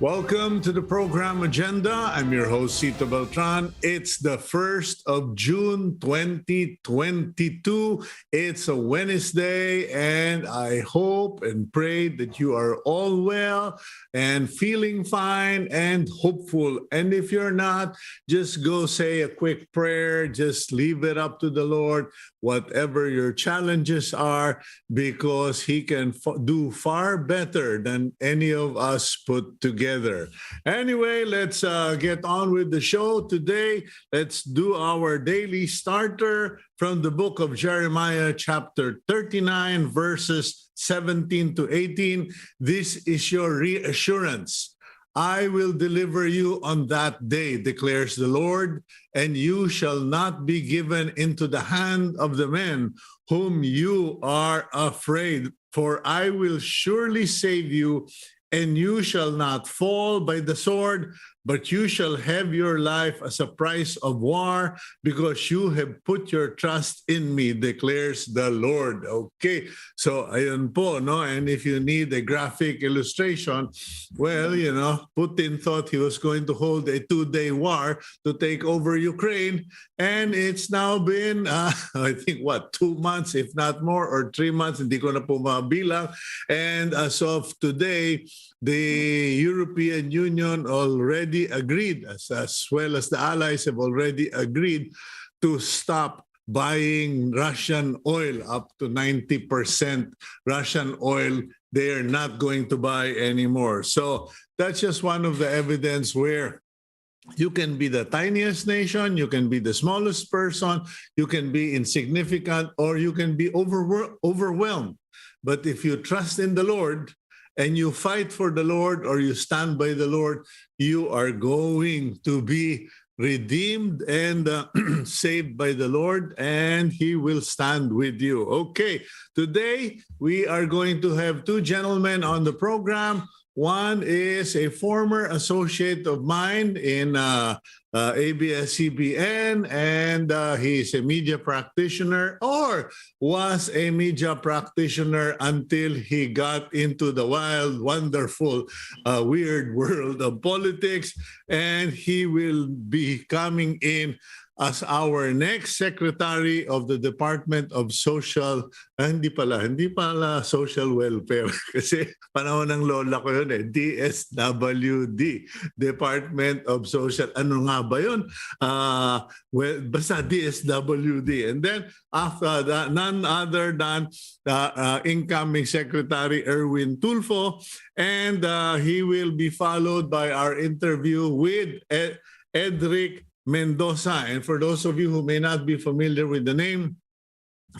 Welcome to the program agenda. I'm your host, Cito Beltran. It's the 1st of June, 2022. It's a Wednesday, and I hope and pray that you are all well and feeling fine and hopeful. And if you're not, just go say a quick prayer. Just leave it up to the Lord, whatever your challenges are, because He can do far better than any of us put together. Anyway, let's get on with the show today. Let's do our daily starter from the book of Jeremiah, chapter 39, verses 17 to 18. This is your reassurance. I will deliver you on that day, declares the Lord, and you shall not be given into the hand of the men whom you are afraid. For I will surely save you, and you shall not fall by the sword, but you shall have your life as a price of war, because you have put your trust in me, declares the Lord. Okay, so ayun po, no? And if you need a graphic illustration, well, you know, Putin thought he was going to hold a 2-day war to take over Ukraine, and it's now been, I think, 2 months, if not more, or 3 months, hindi ko na po mabilang. And as of today, the European Union already agreed, as well as the allies have already agreed, to stop buying Russian oil. Up to 90% Russian oil they are not going to buy anymore. So that's just one of the evidence where you can be the tiniest nation, you can be the smallest person, you can be insignificant, or you can be overwhelmed. But if you trust in the Lord, and you fight for the Lord, or you stand by the Lord, you are going to be redeemed and saved by the Lord, and He will stand with you. Okay, today we are going to have two gentlemen on the program. One is a former associate of mine in ABS-CBN, and he's a media practitioner, or was a media practitioner until he got into the wild, wonderful, weird world of politics. And he will be coming in as our next Secretary of the Department of Social, hindi pala Social Welfare, kasi panahon ng lola ko yun DSWD, Department of Social, ano nga ba yun? Well, basta DSWD. And then after that, none other than incoming Secretary Erwin Tulfo, and he will be followed by our interview with Edric Mendoza. And for those of you who may not be familiar with the name,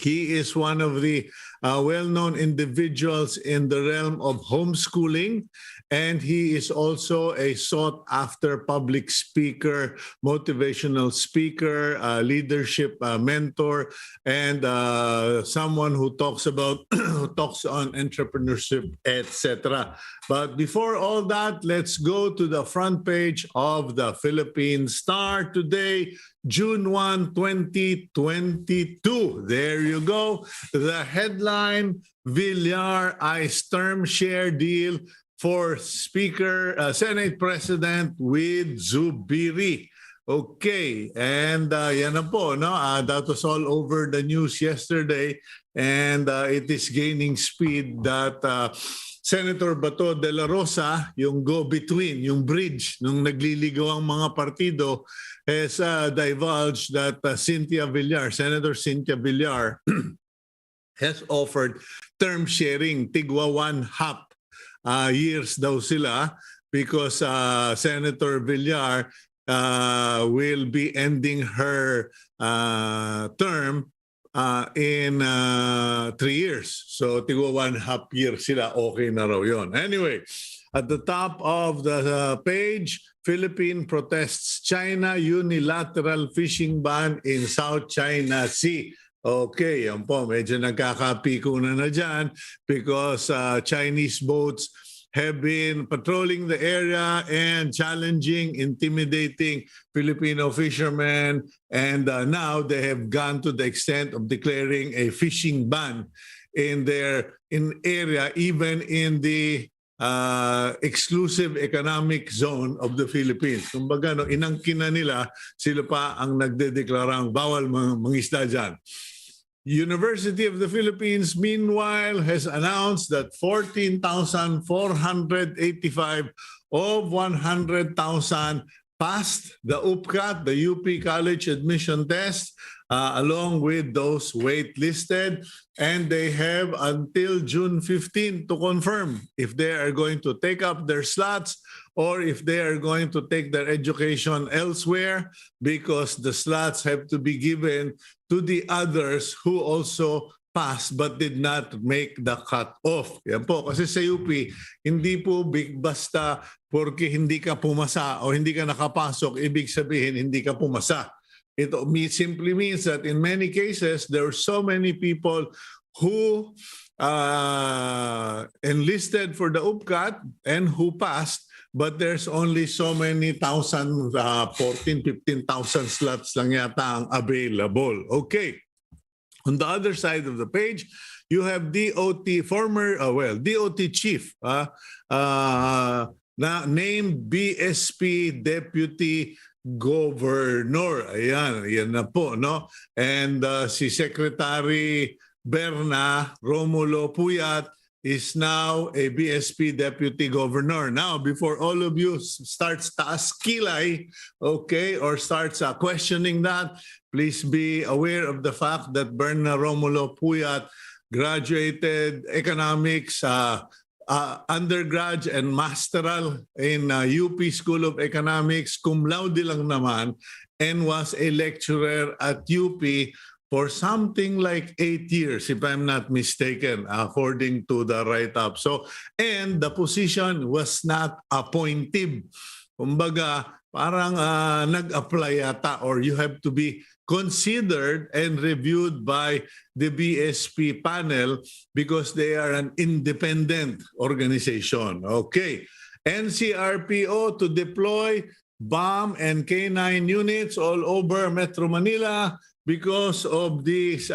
he is one of the well-known individuals in the realm of homeschooling, and he is also a sought-after public speaker, motivational speaker, leadership mentor, and someone who talks about talks on entrepreneurship, etc. But before all that, let's go to the front page of the Philippine Star today, June 1, 2022. There you go. The headline, Villar eyes term share deal for Senate President with Zubiri. Okay, and yan na po, no? That was all over the news yesterday, and it is gaining speed that Senator Bato de la Rosa, yung go-between, yung bridge, nung nagliligaw ang mga partido, has divulged that Senator Cynthia Villar, has offered term sharing, tigwa 1/2 years daw sila, because Senator Villar will be ending her term in 3 years. So tigwa 1/2 year sila, okay na raw yun. Anyway, at the top of the page, Philippine protests China unilateral fishing ban in South China Sea. Okay, yan po, medyo nagkakapiko na dyan, because Chinese boats have been patrolling the area and challenging, intimidating Filipino fishermen, and now they have gone to the extent of declaring a fishing ban in their area, even in the exclusive economic zone of the Philippines. Kumbaga, no, inangkin na nila, sila pa ang nagdedeklarang bawal mangisda dyan. University of the Philippines, meanwhile, has announced that 14,485 of 100,000 passed the UPCAT, the UP College Admission Test, along with those waitlisted, and they have until June 15 to confirm if they are going to take up their slots or if they are going to take their education elsewhere, because the slots have to be given to the others who also passed but did not make the cut-off. Yan po, kasi sa UP, hindi po basta porque hindi ka pumasa o hindi ka nakapasok, ibig sabihin hindi ka pumasa. It simply means that in many cases, there are so many people who enlisted for the UPCAT and who passed, but there's only so many 14,000, 15,000 slots lang yata ang available. Okay. On the other side of the page, you have DOT DOT chief named BSP Deputy Governor. Ayan na po, no? And si Secretary Berna Romulo Puyat is now a BSP Deputy Governor. Now, before all of you starts taas kilay, okay, or starts questioning that, please be aware of the fact that Berna Romulo Puyat graduated economics, undergrad and masteral in UP School of Economics, cum laude lang naman, and was a lecturer at UP for something like 8 years, if I'm not mistaken, according to the write-up. So, and the position was not appointed. Kumbaga, parang nag-apply yata, or you have to be considered and reviewed by the BSP panel because they are an independent organization. Okay. NCRPO to deploy bomb and K9 units all over Metro Manila because of these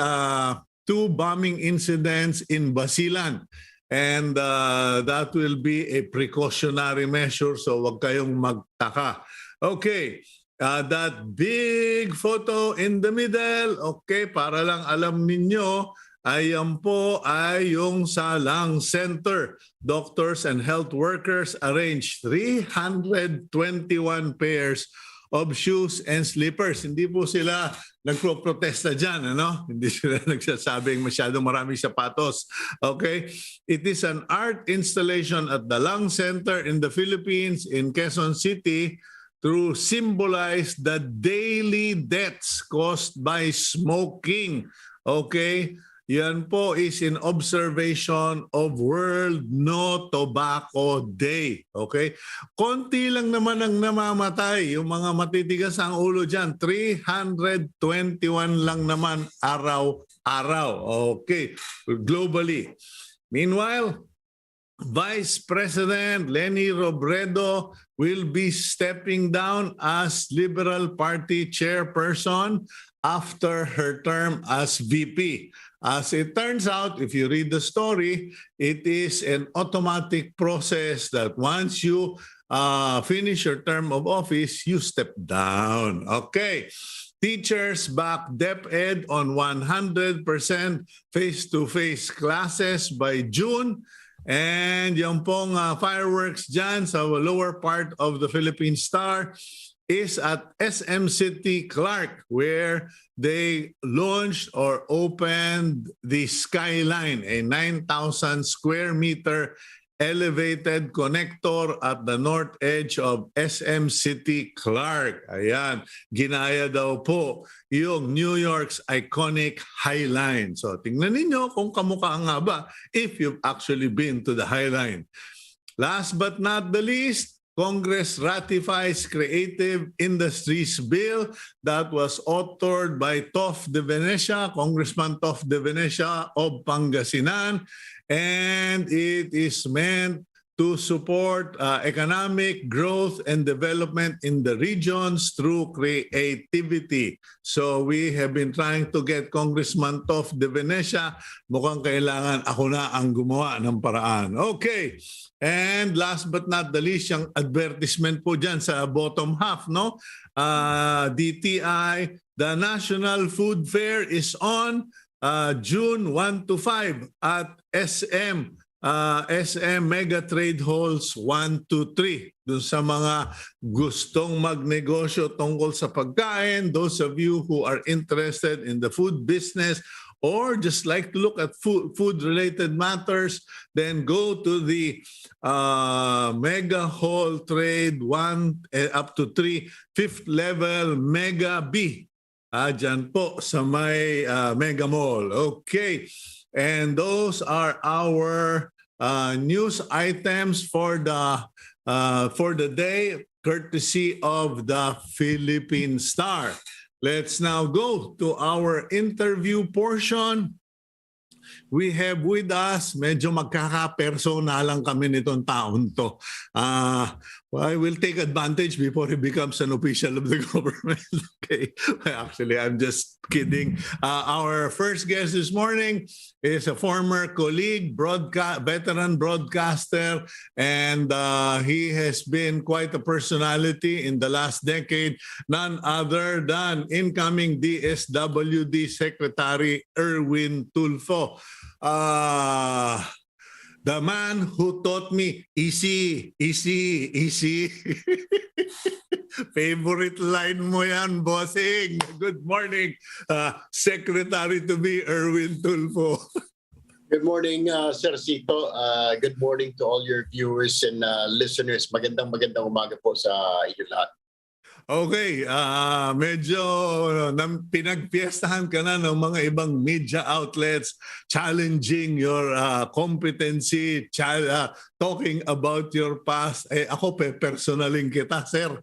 two bombing incidents in Basilan. And that will be a precautionary measure, so wag kayong magtaka. Okay, that big photo in the middle, okay, para lang alam ninyo, ayan po ay yung sa Lung Center. Doctors and health workers arranged 321 pairs of shoes and slippers. Hindi po sila nagpo-protesta dyan, ano? Hindi sila nagsasabing masyadong maraming sapatos. Okay? It is an art installation at the Lung Center in the Philippines in Quezon City to symbolize the daily deaths caused by smoking. Okay? Yan po is in observation of World No Tobacco Day. Okay? Konti lang naman ang namamatay. Yung mga matitigas ang ulo dyan, 321 lang naman araw-araw. Okay. Globally. Meanwhile, Vice President Leni Robredo will be stepping down as Liberal Party chairperson after her term as VP. As it turns out, if you read the story, it is an automatic process that once you finish your term of office, you step down. Okay. Teachers back DepEd on 100% face-to-face classes by June. And yung pong fireworks dyan sa lower part of the Philippine Star is at SM City Clark, where they launched or opened the Skyline, a 9,000 square meter elevated connector at the north edge of SM City Clark. Ayan, ginaya daw po yung New York's iconic High Line. So tingnan ninyo kung kamukha nga ba if you've actually been to the High Line. Last but not the least, Congress ratifies Creative Industries Bill that was authored by Tof de Venecia, Congressman Tof de Venecia of Pangasinan, and it is meant to support economic growth and development in the regions through creativity. So we have been trying to get Congressman Tof de Venecia. Mukhang kailangan ako na ang gumawa ng paraan. Okay. And last but not the least, yung advertisement po dyan sa bottom half, no? DTI, the National Food Fair is on June 1 to 5 at SM Mega Trade Halls 1 to 3. Doon sa mga gustong magnegosyo tungkol sa pagkain, those of you who are interested in the food business or just like to look at food-related matters, then go to the Mega Hall Trade 1 up to 3, 5th level Mega B. Dyan po sa may Mega Mall. Okay. And those are our news items for the day, courtesy of the Philippine Star. Let's now go to our interview portion. We have with us, medyo magkaka-personalan kami nitong taon to. I will take advantage before he becomes an official of the government. Okay. Actually, I'm just kidding. Our first guest this morning is a former colleague, veteran broadcaster, and he has been quite a personality in the last decade, none other than incoming DSWD Secretary Erwin Tulfo. The man who taught me easy. Favorite line mo yan, bossing. Good morning, Secretary-to-be Erwin Tulfo. Good morning, Sir Cito. Good morning to all your viewers and listeners. Magandang umaga po sa inyo lahat. Okay, medyo pinagpiestahan ka na ng mga ibang media outlets challenging your competency, talking about your past. Ako personaling kita, sir.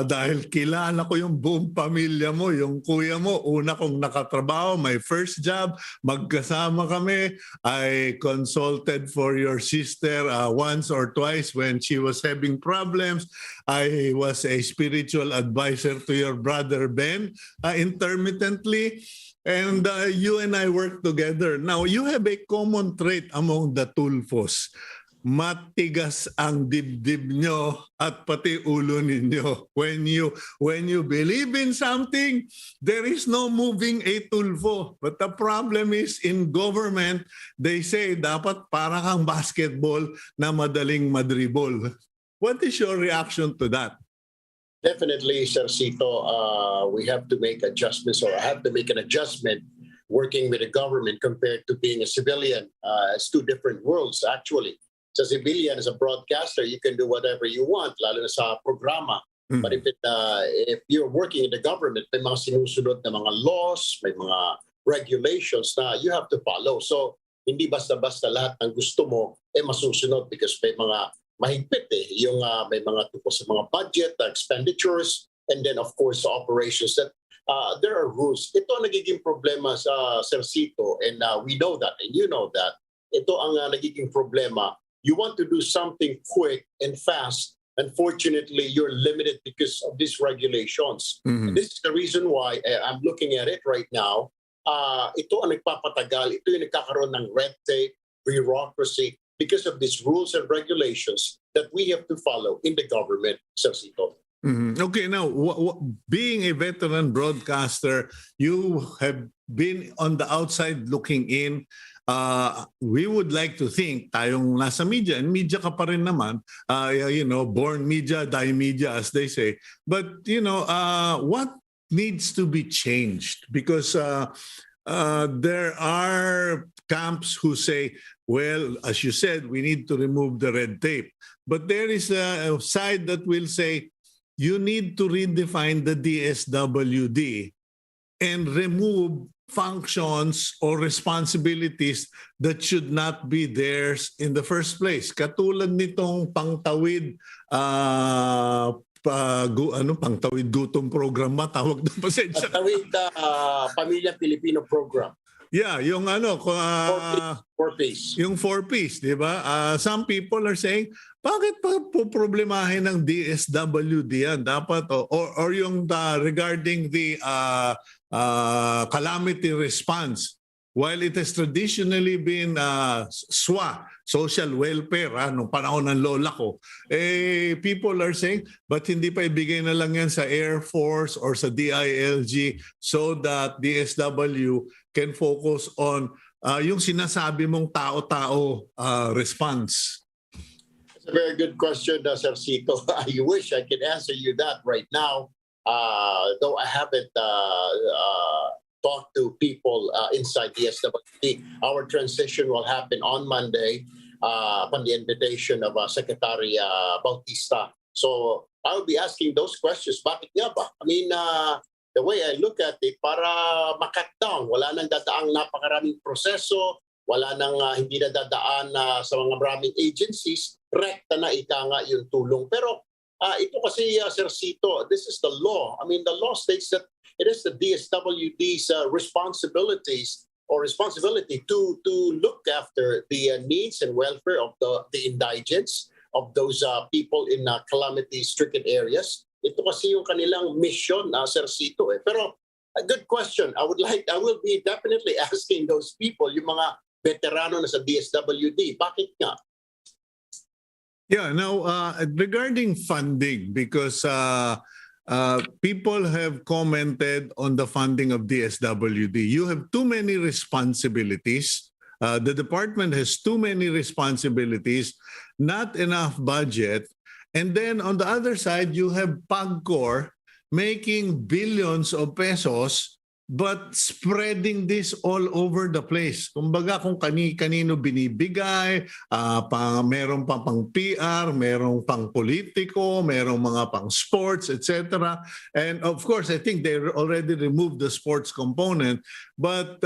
Dahil kilala ko yung buong pamilya mo, yung kuya mo, una kong nakatrabaho, my first job, magkasama kami. I consulted for your sister once or twice when she was having problems. I was a spiritual advisor to your brother Ben intermittently, and you and I worked together. Now, you have a common trait among the Tulfos. Matigas ang dibdib nyo at pati ulo ninyo. When you believe in something, there is no moving a Tulfo. But the problem is in government, they say dapat para kang basketball na madaling madribble. What is your reaction to that? Definitely, Sir Cito, we have to make adjustments, or I have to make an adjustment working with the government compared to being a civilian. It's two different worlds, actually. As a civilian, as a broadcaster, you can do whatever you want, lalo na sa programa. But if you're working in the government, may mga sinusunod na mga laws, may mga regulations na you have to follow. So, hindi basta-basta lahat ng gusto mo masusunod because may mga mahigpit yung may mga tungkol sa mga budget, expenditures, and then of course operations that there are rules. Ito ang nagiging problema sa Sir Cito, and we know that and you know that. Ito ang nagiging problema. You want to do something quick and fast. Unfortunately, you're limited because of these regulations. And this is the reason why I'm looking at it right now. Ito ang nagpapatagal. Ito yung nagkakaroon ng red tape, bureaucracy, because of these rules and regulations that we have to follow in the government, Sir Cito. Okay, now, being a veteran broadcaster, you have been on the outside looking in. We would like to think, tayong nasa media, and media ka pa rin naman, born media, die media, as they say. But, what needs to be changed? Because there are camps who say, well, as you said, we need to remove the red tape. But there is a side that will say, you need to redefine the DSWD and remove functions or responsibilities that should not be theirs in the first place. Katulad nitong pangtawid, pangtawid gutom program ba? Tawag doon, pasensya. Pangtawid Pamilya Pilipino program. Yeah, yung ano, Four-piece. yung four-piece, di ba? Some people are saying, bakit pa problemahin ng DSWD yan? Dapat, or yung regarding the calamity response. While it has traditionally been SWA, social welfare, nung panahon ng lola ko, people are saying, but hindi pa ibigay na lang yan sa Air Force or sa DILG so that DSW can focus on yung sinasabi mong tao-tao response? It's a very good question, Sir Cito. I wish I could answer you that right now, though I haven't talked to people inside DSWD. Our transition will happen on Monday upon the invitation of Secretary Bautista. So I'll be asking those questions. Bakit nga ba? I mean, the way I look at it, para makat down, wala nang dadaang napakaraming proseso, wala nang hindi na dadaan sa mga maraming agencies, rekta na ika nga yung tulong. Pero ito kasi, Sir Cito, this is the law. I mean, the law states that it is the DSWD's responsibility to look after the needs and welfare of the indigents, of those people in calamity-stricken areas. Ito kasi yung kanilang mission, Sir Cito. Pero a good question. I will be definitely asking those people, yung mga veterano na sa DSWD, bakit nga? Yeah, now regarding funding, because people have commented on the funding of DSWD. You have too many responsibilities. The department has too many responsibilities, not enough budget. And then on the other side, you have PAGCOR making billions of pesos but spreading this all over the place. Kumbaga kung kanino binibigay, meron pang PR, meron pang politiko, merong mga pang sports, etc. And of course, I think they already removed the sports component. But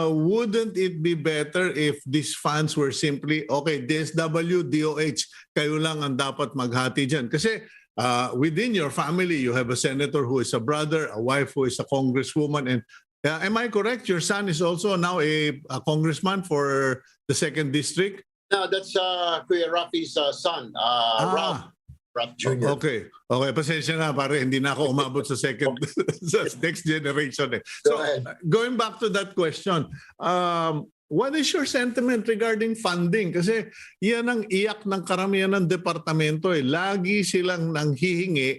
wouldn't it be better if these funds were simply, okay, DSW, DOH, kayo lang ang dapat maghati dyan? Kasi within your family, you have a senator who is a brother, a wife who is a congresswoman, and am I correct? Your son is also now a congressman for the 2nd District? No, that's Kuya Rafi's son, Ralph Jr. Okay, pasensya na pare, hindi na ako umabot sa second, sa next generation. Go So, ahead. going back to that question, what is your sentiment regarding funding? Kasi yan ang iyak ng karamihan ng departamento. Lagi silang nanghihingi,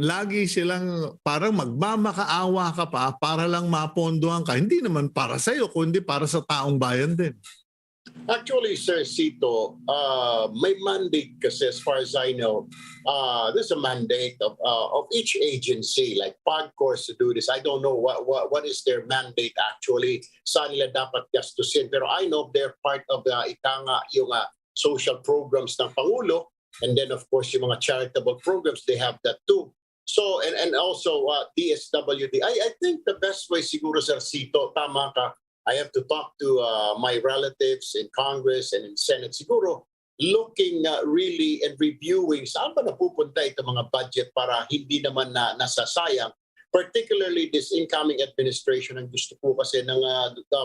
lagi silang parang magmamakaawa ka pa para lang mapondohan ka. Hindi naman para sa'yo, kundi para sa taong bayan din. Actually, Sir Cito, may mandate kasi as far as I know, there's a mandate of each agency, like PAGCOR to do this. I don't know what is their mandate actually. Saan nila dapat gastusin. Pero I know they're part of yung social programs ng Pangulo. And then of course, yung mga charitable programs, they have that too. So, and also DSWD. I think the best way siguro, Sir Cito, tama ka, I have to talk to my relatives in Congress and in Senate siguro, looking really and reviewing saan ba napupunta itong mga budget para hindi naman nasasayang. Particularly this incoming administration, ang gusto po kasi ng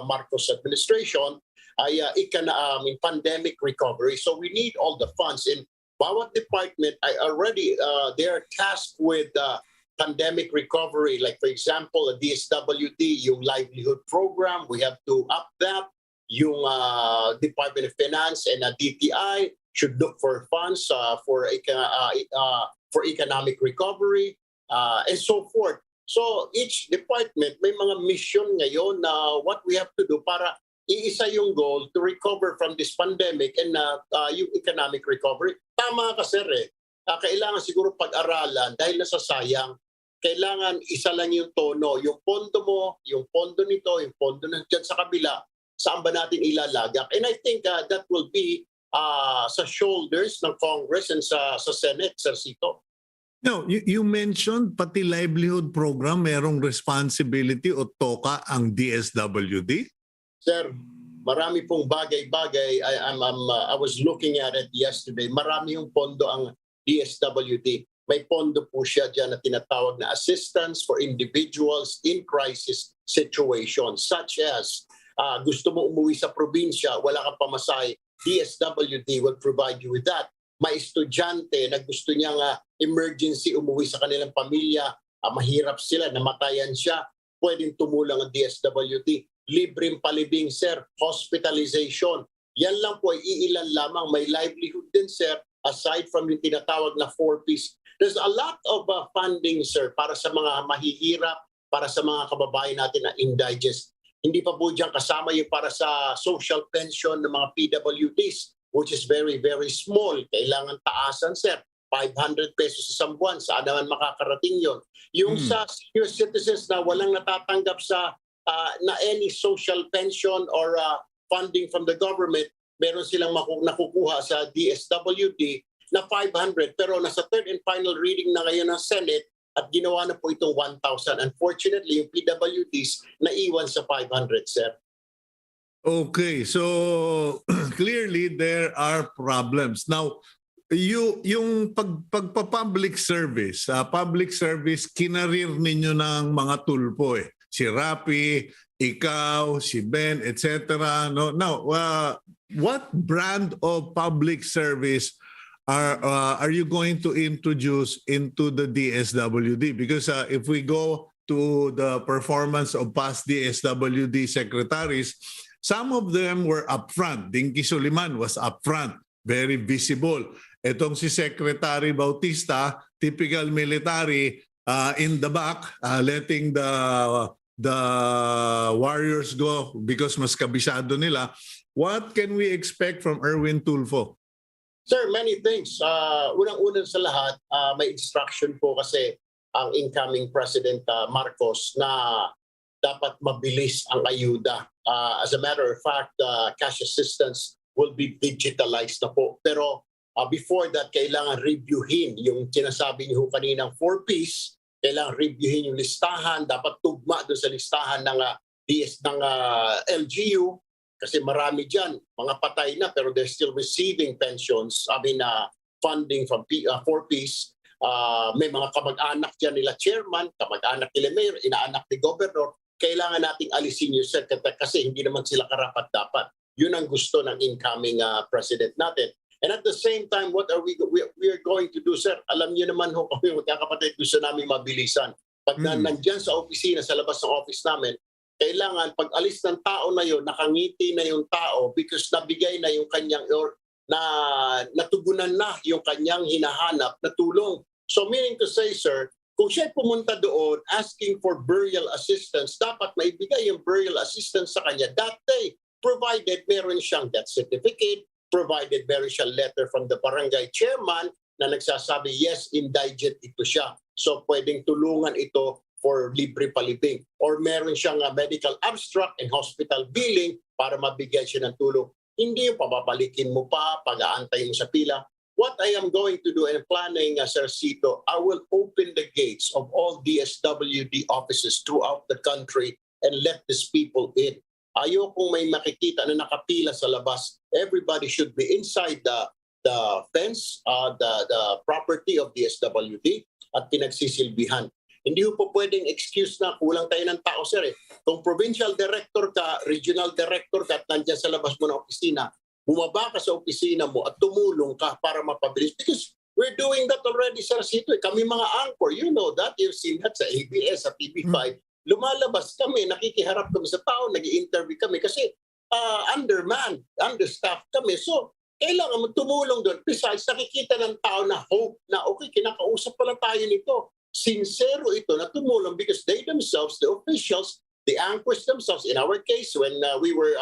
Marcos administration ay pandemic recovery. So we need all the funds. In bawat department, they are tasked with pandemic recovery. Like for example, the DSWD, yung livelihood program, we have to up that. Yung Department of Finance and DTI should look for funds for economic recovery and so forth. So each department may mga mission ngayon na what we have to do para iisa yung goal to recover from this pandemic and yung economic recovery. Tama ka, sir. Kailangan siguro pag-aralan dahil nasasayang. Kailangan isa lang yung tono. Yung pondo mo, yung pondo nito, yung pondo dyan sa kabila, saan ba natin ilalagak? And I think that will be sa shoulders ng Congress and sa Senate, Sir Cito. No, you mentioned pati livelihood program, merong responsibility o toka ang DSWD? Sir, marami pong bagay-bagay. I was looking at it yesterday. Marami yung pondo ang DSWD. May pondo po siya dyan na tinatawag na assistance for individuals in crisis situations such as gusto mo umuwi sa probinsya, wala kang pamasahe, DSWD will provide you with that. May estudyante na gusto niyang emergency umuwi sa kanilang pamilya, mahirap sila, namatayan siya, pwedeng tumulong ang DSWD. Libreng palibing, sir, hospitalization. Yan lang po ay iilan lamang. May livelihood din, sir, aside from yung tinatawag na 4Ps. There's a lot of funding, sir, para sa mga mahihirap, para sa mga kababayan natin na indigest. Hindi pa po dyan kasama yung para sa social pension ng mga PWDs, which is very, very small. Kailangan taasan, sir. 500 pesos sa isang buwan. Saan naman makakarating yon? Yung sa senior citizens na walang natatanggap sa na any social pension or funding from the government, meron silang nakukuha sa DSWD na 500. Pero nasa third and final reading na ngayon ng Senate at ginawa na po itong 1,000. Unfortunately, yung PWDs naiwan sa 500, sir. Okay, so clearly there are problems. Now, yung pagpa-public service kinarir ninyo ng mga tulpo eh. Si Rapi, ikaw, si Ben, etc. No, now, what brand of public service are you going to introduce into the DSWD? Because if we go to the performance of past DSWD secretaries, some of them were upfront. Dinky Soliman was upfront, very visible. Etong si Secretary Bautista, typical military, in the back, letting the warriors go because mas kabisado nila. What can we expect from Erwin Tulfo? Sir, many things. Unang-unang sa lahat, may instruction po kasi ang incoming President Marcos na dapat mabilis ang ayuda. As a matter of fact, cash assistance will be digitalized na po. Pero before that, kailangan reviewin yung sinasabi niyo kaninang 4Ps. Kailangan reviewin yung listahan. Dapat tugma doon sa listahan ng LGU. Kasi marami dyan, mga patay na pero they're still receiving pensions, funding from 4Ps. May mga kamag-anak dyan nila chairman, kamag-anak nila mayor, inaanak ni governor. Kailangan nating alisin yung secretary kasi hindi naman sila karapat-dapat. Yun ang gusto ng incoming president natin. And at the same time, what are we are going to do, sir? Alam niyo naman ho, kami magkakapatid, gusto namin mabilisan. Pag nandyan sa opisina, sa labas ng office namin, kailangan pag alis ng tao na yon, nakangiti na yung tao because nabigay na yung kanyang or natugunan na yung kanyang hinahanap na tulong. So meaning to say, sir, kung siya pumunta doon asking for burial assistance, dapat maibigay yung burial assistance sa kanya that day, provided meron siyang death certificate, provided meron siyang letter from the barangay chairman na nagsasabi, yes, indigent ito siya. So pwedeng tulungan ito for libre palibing. Or meron siyang medical abstract and hospital billing para mabigyan siya ng tulong. Hindi yung pababalikin mo pa, pag-aantay mo sa pila. What I am going to do and planning, Sir Cito, I will open the gates of all DSWD offices throughout the country and let these people in. Ayokong may makikita na nakapila sa labas. Everybody should be inside the fence, the property of DSWD at pinagsisilbihan. Hindi po pwedeng excuse na kulang tayo ng tao, sir. Kung provincial director ka, regional director ka at nandiyan sa labas mo ng opisina, bumaba ka sa opisina mo at tumulong ka para mapabilis. Because we're doing that already, Sir Cito. Kami mga anchor, you know that. You've seen that sa ABS, sa TV5. Lumalabas kami, nakikiharap kami sa tao, nag-i-interview kami kasi understaffed kami. So, kailangan mo tumulong doon. Besides, nakikita ng tao na hope na okay, kinakausap pala tayo nito. Sincero ito na tumulong because they themselves, the officials, the anchors themselves, in our case, when we were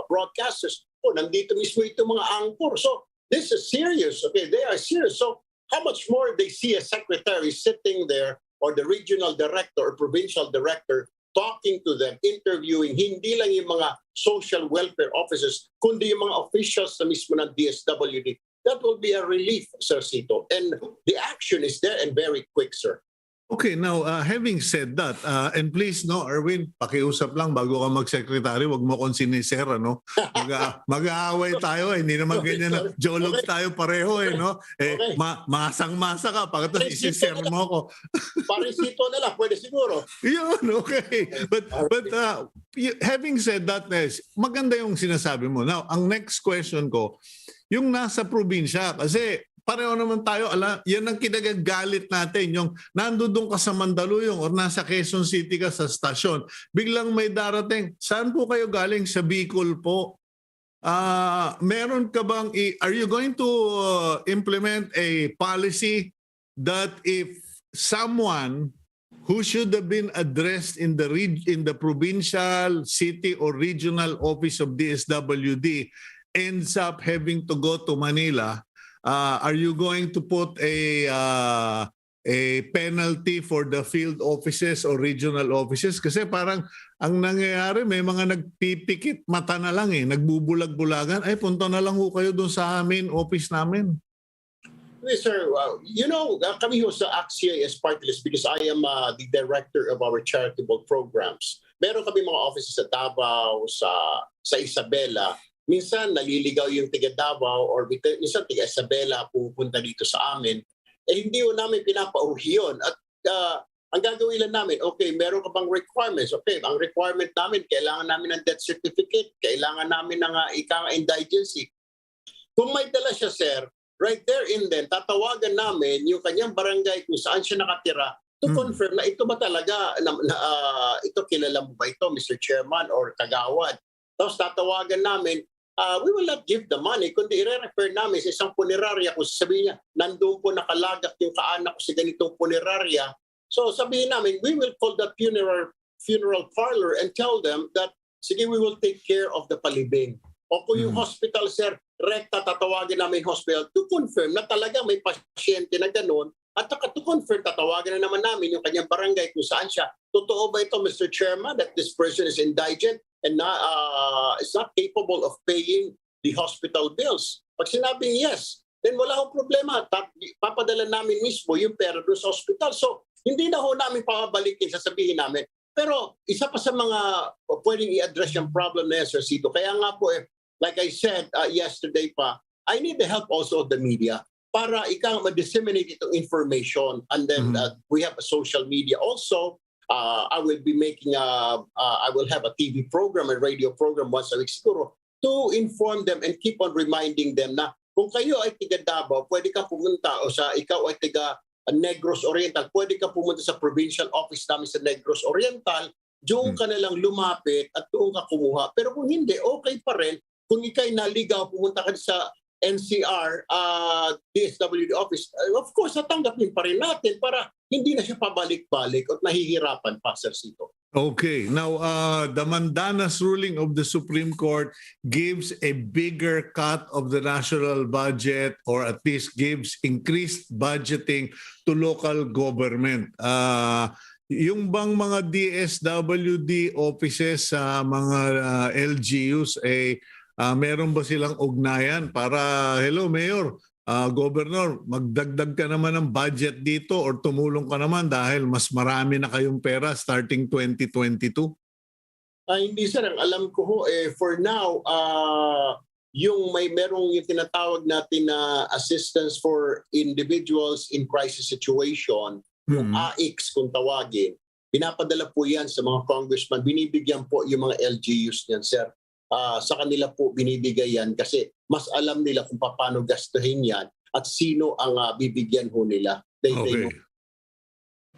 broadcasters, nandito mismo ito mga anchor. So, this is serious. Okay, they are serious. So, how much more they see a secretary sitting there or the regional director or provincial director talking to them, interviewing, hindi lang yung mga social welfare officers, kundi yung mga officials na mismo ng DSWD. That will be a relief, Sir Cito. And the action is there and very quick, sir. Okay, now having said that, and please no, Erwin, pakiusap lang bago ka mag-secretary, wag mo kong siniser, no? Mag-aaway tayo, hindi naman Sorry, ganyan na sorry. jologs Okay. tayo pareho no? Okay. Masang-masa ka, pagkatapos isiser mo ako. Parisito na lang, pwede siguro. Yun, okay. But having said that, maganda yung sinasabi mo. Now, ang next question ko, yung nasa probinsya, kasi pareho naman tayo, yan ang kinagagalit natin. Yung nandoon ka sa Mandaluyong or nasa Quezon City ka sa stasyon, biglang may darating, saan po kayo galing? Sa Bicol po. Meron ka bang, are you going to implement a policy that if someone who should have been addressed in the provincial, city, or regional office of DSWD ends up having to go to Manila, are you going to put a penalty for the field offices or regional offices? Kasi parang ang nangyayari, may mga nagpipikit mata na lang nagbubulag-bulagan, ay punta na lang ho kayo doon sa amin, office namin. Yes, sir. Kami ho sa AXIA party list because I am the director of our charitable programs. Meron kami mga offices sa Davao, sa Isabela. Minsan naliligaw yung tiga Davao or minsan tiga Isabela pupunta dito sa amin. Hindi ho namin pinapauhi yun. At ang gagawin lang namin, okay, meron ka bang requirements? Okay, ang requirement namin, kailangan namin ng death certificate, kailangan namin ng indigency. Kung may dala siya, sir, right there and then, tatawagan namin yung kanyang barangay kung saan siya nakatira to confirm na ito ba talaga, ito kilala mo ba ito, Mr. Chairman or Kagawad. Tapos tatawagan namin, we will not give the money, kundi i-refer namin sa isang punerarya. Kung sabihin niya, nandun po nakalagak yung kaanak ko sa ganitong punerarya. So sabihin namin, we will call the funeral parlor and tell them that, sige, we will take care of the palibing. O kung yung hospital, sir, rekta tatawagin namin hospital to confirm na talaga may pasyente na ganun. At to confirm, tatawagan na naman namin yung kanyang barangay kung saan siya. Totoo ba ito, Mr. Chairman, that this person is indigent and is not capable of paying the hospital bills? Pag sinabing yes, then wala akong problema. Papadala namin mismo yung pera doon sa hospital. So, hindi na ho namin pababalikin, sasabihin namin. Pero isa pa sa mga pwedeng i-address yung problem na yan, Sir Cito. Kaya nga po, like I said yesterday pa, I need the help also of the media para ma-disseminate itong information. And then we have a social media also. I will be making I will have a TV program and radio program once a week siguro to inform them and keep on reminding them na kung kayo ay tiga Davao, pwede ka pumunta o ikaw ay tiga Negros Oriental, pwede ka pumunta sa provincial office namin sa Negros Oriental, doon ka na lang lumapit at doon ka kumuha. Pero kung hindi, okay pa rin. Kung ikay naligaw, pumunta ka sa NCR, DSWD office, of course, natanggapin pa rin natin para hindi na siya pabalik-balik at nahihirapan pa, Sir Cito. Okay. Now, the Mandanas ruling of the Supreme Court gives a bigger cut of the national budget or at least gives increased budgeting to local government. Yung bang mga DSWD offices sa mga LGUs, meron ba silang ugnayan para, hello Mayor, Governor, magdagdag ka naman ng budget dito or tumulong ka naman dahil mas marami na kayong pera starting 2022? Hindi sir, ang alam ko ho, for now, merong yung tinatawag natin na assistance for individuals in crisis situation, yung AICS kung tawagin, pinapadala po yan sa mga congressman, binibigyan po yung mga LGUs niyan, sir. Sa kanila po binibigay yan kasi mas alam nila kung paano gastuhin yan at sino ang bibigyan ho nila. They know.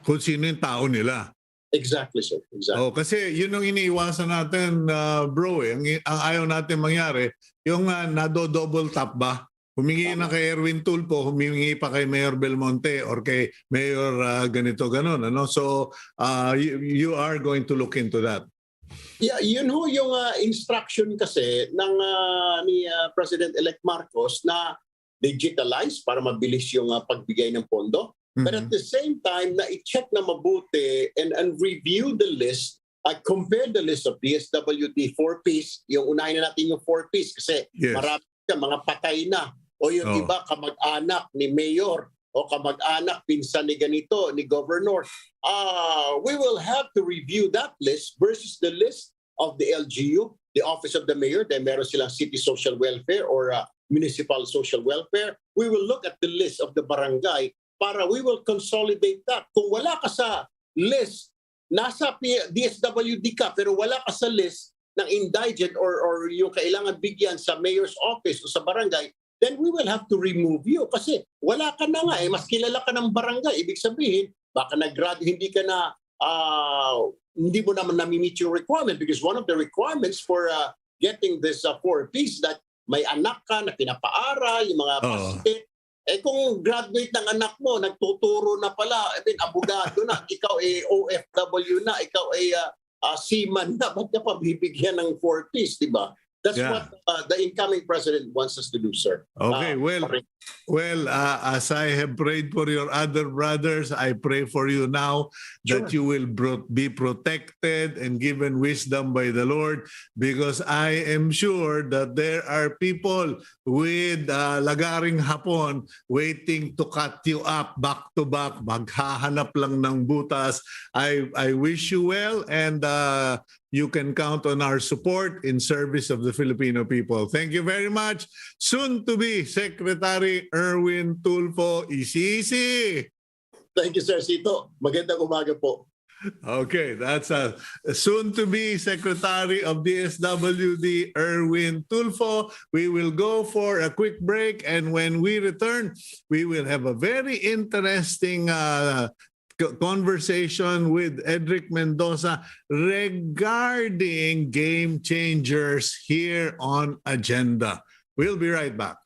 Kung sino yung tao nila. Exactly, sir. Exactly. Kasi yun ang iniiwasan natin, bro. Ang ayaw natin mangyari, yung nado-double tap ba? Humingi na kay Erwin Tulfo, humingi pa kay Mayor Belmonte or kay Mayor ganito, ganon. Ano? So, you are going to look into that. Yeah, yun ho yung instruction kasi ni President-elect Marcos na digitalize para mabilis yung pagbigay ng pondo. But at the same time, na i-check na mabuti and review the list, compare the list of DSWD 4Ps, yung unahin na natin yung 4Ps kasi marami ka mga patay na o yung iba kamag-anak ni Mayor o kamag-anak, pinsan ni ganito, ni governor, we will have to review that list versus the list of the LGU, the Office of the Mayor, dahil meron silang city social welfare or municipal social welfare. We will look at the list of the barangay para we will consolidate that. Kung wala ka sa list, nasa DSWD ka, pero wala ka sa list ng indigent or yung kailangan bigyan sa mayor's office o sa barangay, then we will have to remove you. Kasi wala ka na nga, mas kilala ka ng barangay. Ibig sabihin, baka nag-graduate, hindi mo naman nami-meet your requirement because one of the requirements for getting this 4Ps that may anak ka na pinapaaral, yung mga pasit. Kung graduate ng anak mo, nagtuturo na pala, abogado na, ikaw ay OFW na, ikaw ay seaman na, ba't ka pa bibigyan ng 4Ps, di ba? That's what the incoming president wants us to do, sir. Okay, as I have prayed for your other brothers, I pray for you now that you will be protected and given wisdom by the Lord, because I am sure that there are people with lagaring hapon waiting to cut you up back to back, maghahanap lang ng butas. I wish you well, and you can count on our support in service of the Filipino people. Thank you very much. Soon to be Secretary Erwin Tulfo. Easy. Thank you, Sir Cito. Magandang umaga po. Okay, that's a soon to be Secretary of DSWD Erwin Tulfo. We will go for a quick break, and when we return, we will have a very interesting conversation with Edric Mendoza regarding game changers here on Agenda. We'll be right back.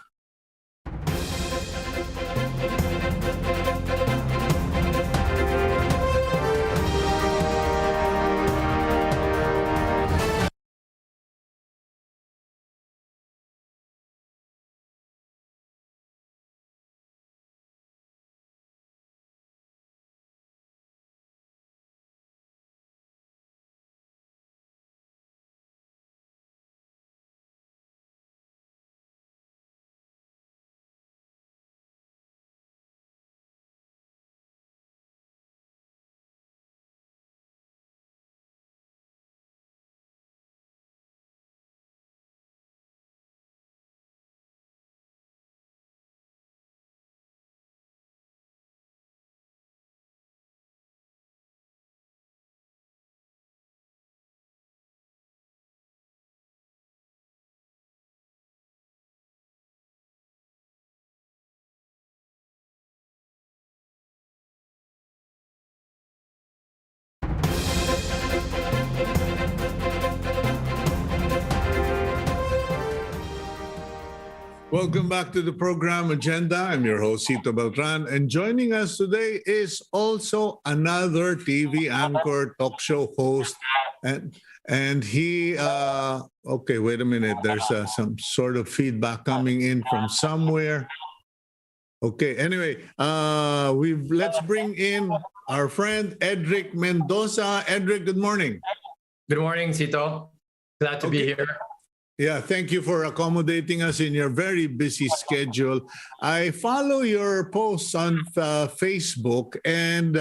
Welcome back to the program Agenda. I'm your host, Cito Beltran, and joining us today is also another TV anchor, talk show host, and he, okay, wait a minute, there's some sort of feedback coming in from somewhere. Okay, anyway, let's bring in our friend Edric Mendoza. Edric, good morning. Good morning, Cito. Glad to be here. Yeah, thank you for accommodating us in your very busy schedule. I follow your posts on Facebook, and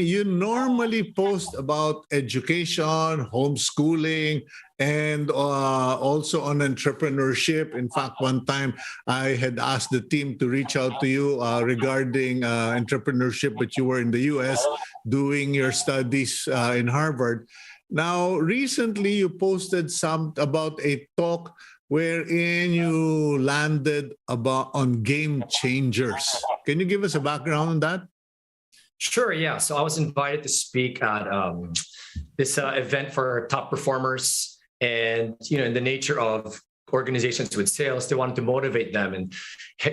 you normally post about education, homeschooling, and also on entrepreneurship. In fact, one time I had asked the team to reach out to you regarding entrepreneurship, but you were in the US doing your studies in Harvard. Now, recently you posted about a talk wherein you landed on game changers. Can you give us a background on that? Sure, yeah. So I was invited to speak at this event for top performers, and in the nature of organizations with sales, they wanted to motivate them and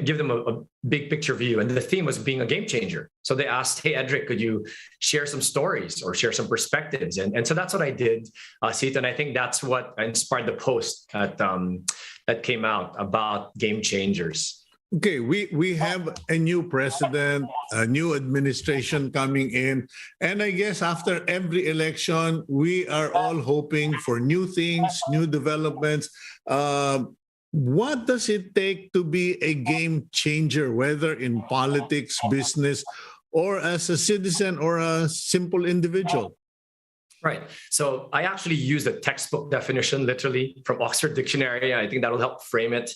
give them a big picture view. And the theme was being a game changer. So they asked, hey, Edric, could you share some stories or share some perspectives? And so that's what I did, Cito. And I think that's what inspired the post that came out about game changers. Okay, we have a new president, a new administration coming in, and I guess after every election, we are all hoping for new things, new developments. what does it take to be a game changer, whether in politics, business, or as a citizen or a simple individual? Right. So I actually use the textbook definition literally from Oxford Dictionary. I think that'll help frame it.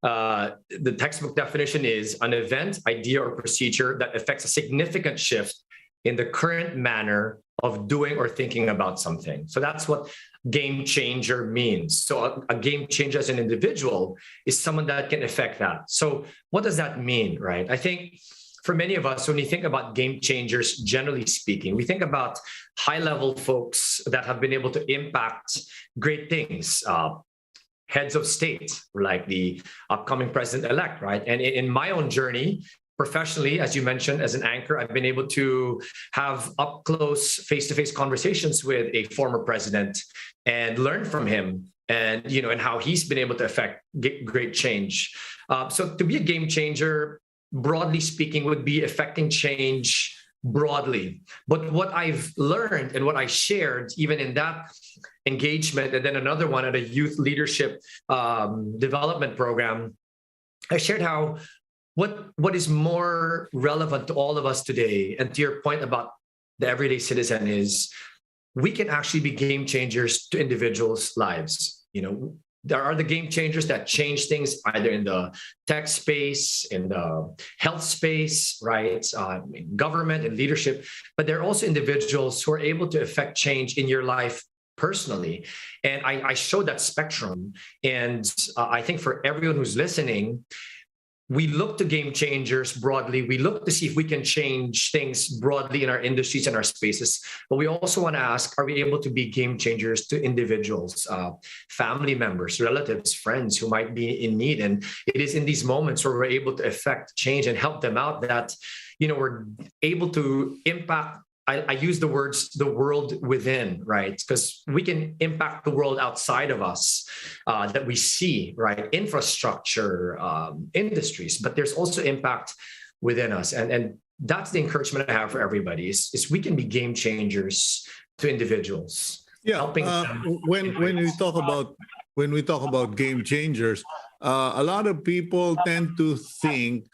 The textbook definition is an event, idea, or procedure that affects a significant shift in the current manner of doing or thinking about something. So that's what game changer means. So a game changer as an individual is someone that can affect that. So what does that mean, right? I think for many of us, when we think about game changers, generally speaking, we think about high-level folks that have been able to impact great things, heads of state, like the upcoming president-elect, right? And in my own journey, professionally, as you mentioned, as an anchor, I've been able to have up-close, face-to-face conversations with a former president and learn from him and, and how he's been able to affect great change. So to be a game changer, broadly speaking, would be affecting change broadly. But what I've learned and what I shared, even in that engagement, and then another one at a youth leadership development program, I shared how what is more relevant to all of us today, and to your point about the everyday citizen, is we can actually be game changers to individuals' lives. There are the game changers that change things either in the tech space, in the health space, right? In government and leadership, but there are also individuals who are able to affect change in your life personally. And I showed that spectrum. And I think for everyone who's listening, we look to game changers broadly. We look to see if we can change things broadly in our industries and our spaces. But we also want to ask, are we able to be game changers to individuals, family members, relatives, friends who might be in need? And it is in these moments where we're able to affect change and help them out that, we're able to impact. I use the words, the world within, right? Because we can impact the world outside of us that we see, right? Infrastructure, industries, but there's also impact within us. And that's the encouragement I have for everybody is we can be game changers to individuals. Yeah. Helping when we talk about game changers, a lot of people tend to think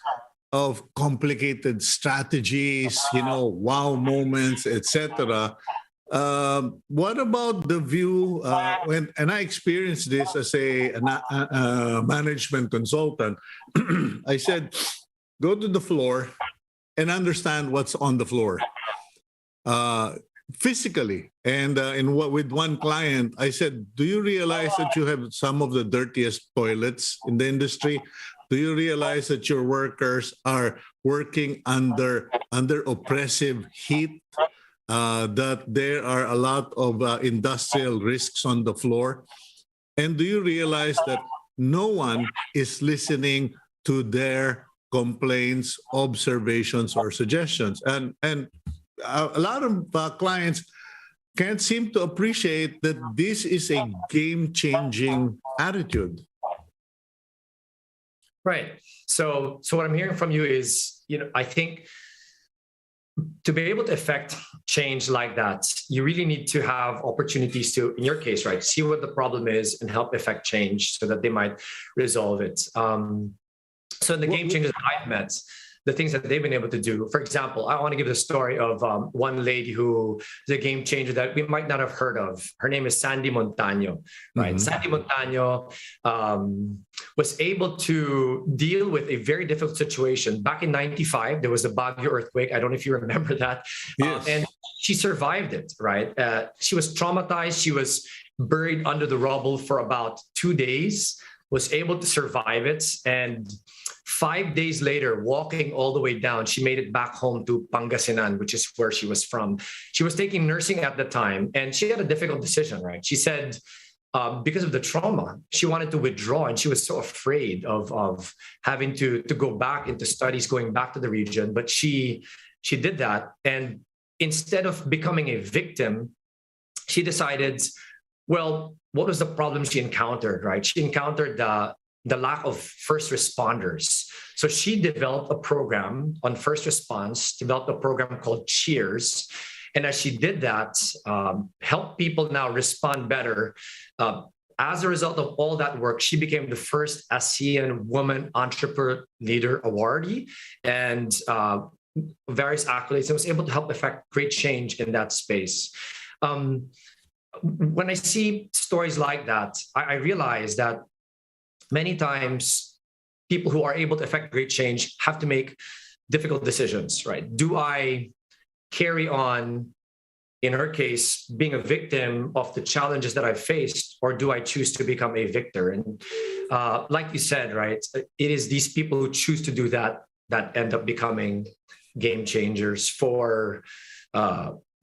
of complicated strategies, wow moments, etc. What about the view and I experienced this as a management consultant. I said, go to the floor and understand what's on the floor physically. And with one client, I said, do you realize that you have some of the dirtiest toilets in the industry? Do you realize that your workers are working under oppressive heat? That there are a lot of industrial risks on the floor? And do you realize that no one is listening to their complaints, observations, or suggestions? And a lot of clients can't seem to appreciate that this is a game-changing attitude. Right. So what I'm hearing from you is, I think to be able to affect change like that, you really need to have opportunities to, in your case, right, see what the problem is and help affect change so that they might resolve it. So in the game changers that I've met, the things that they've been able to do. For example, I want to give the story of one lady who is a game changer that we might not have heard of. Her name is Sandy Montagno, right? Mm-hmm. Sandy Montagno was able to deal with a very difficult situation. Back in 95, there was a Baguio earthquake. I don't know if you remember that. Yes. And she survived it, right? She was traumatized. She was buried under the rubble for about 2 days, was able to survive it. And 5 days later, walking all the way down, she made it back home to Pangasinan, which is where she was from. She was taking nursing at the time, and she had a difficult decision, right? She said, because of the trauma, she wanted to withdraw, and she was so afraid of having to go back into studies, going back to the region. But she did that. And instead of becoming a victim, she decided, well, what was the problem she encountered, right? She encountered the lack of first responders. So she developed a program on first response, developed a program called Cheers. And as she did that, help people now respond better. as a result of all that work, she became the first ASEAN Woman Entrepreneur Leader awardee and various accolades, and was able to help effect great change in that space. When I see stories like that, I realize that many times people who are able to effect great change have to make difficult decisions, right? Do I carry on, in her case, being a victim of the challenges that I've faced, or do I choose to become a victor? And like you said, right, it is these people who choose to do that that end up becoming game changers for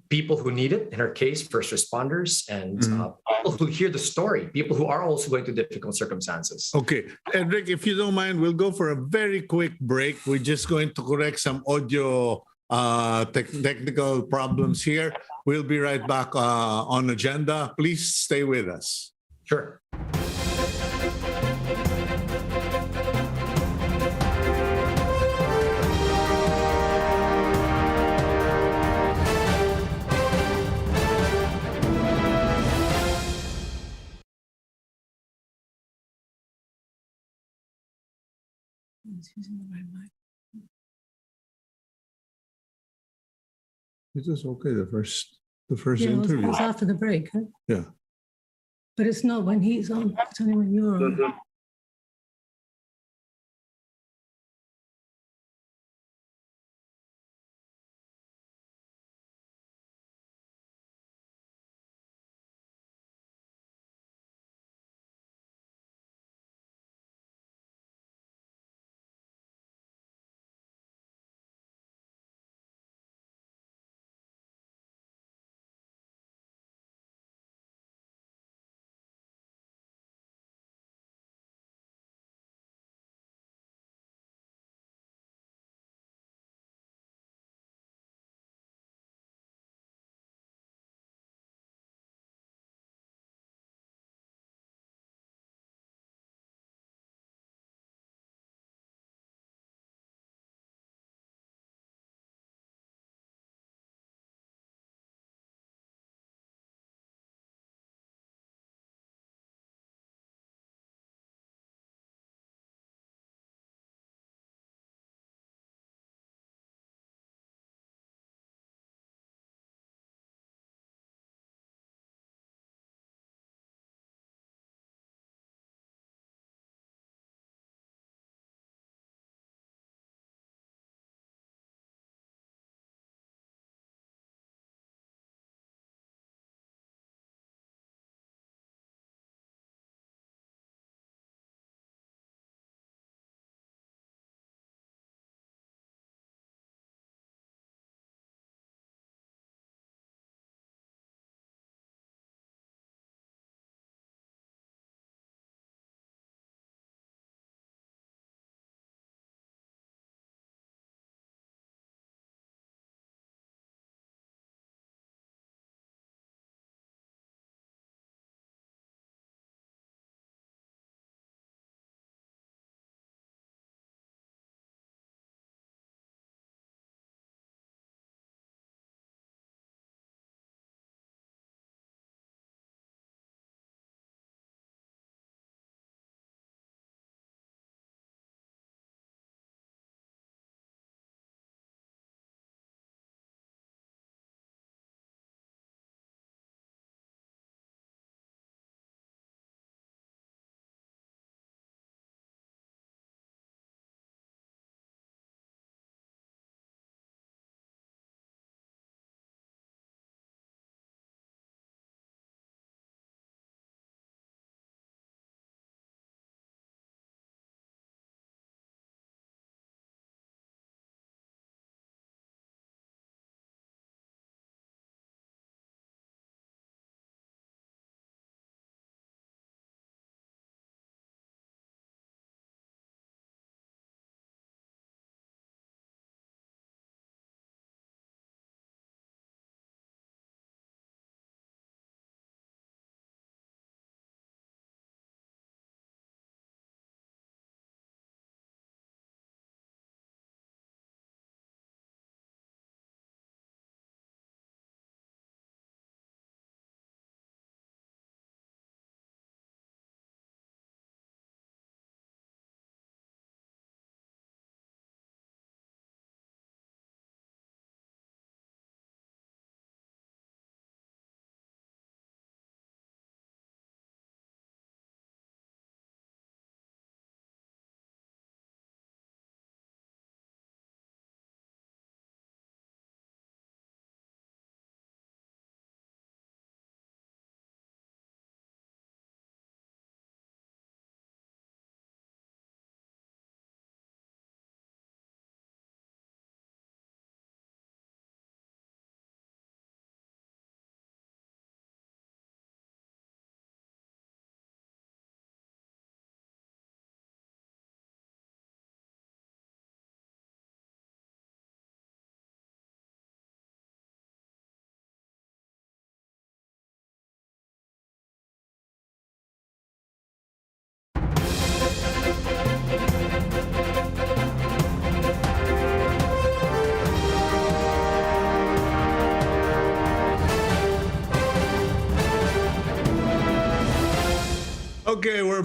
people who need it, in her case, first responders, and people who hear the story, people who are also going through difficult circumstances. Okay, Edric, if you don't mind, we'll go for a very quick break. We're just going to correct some audio technical problems here. We'll be right back on agenda. Please stay with us. Sure. Using the right mic. It was okay the first Yeah, it interview. was after the break, huh? Yeah. But it's not when he's on, it's only when you're on.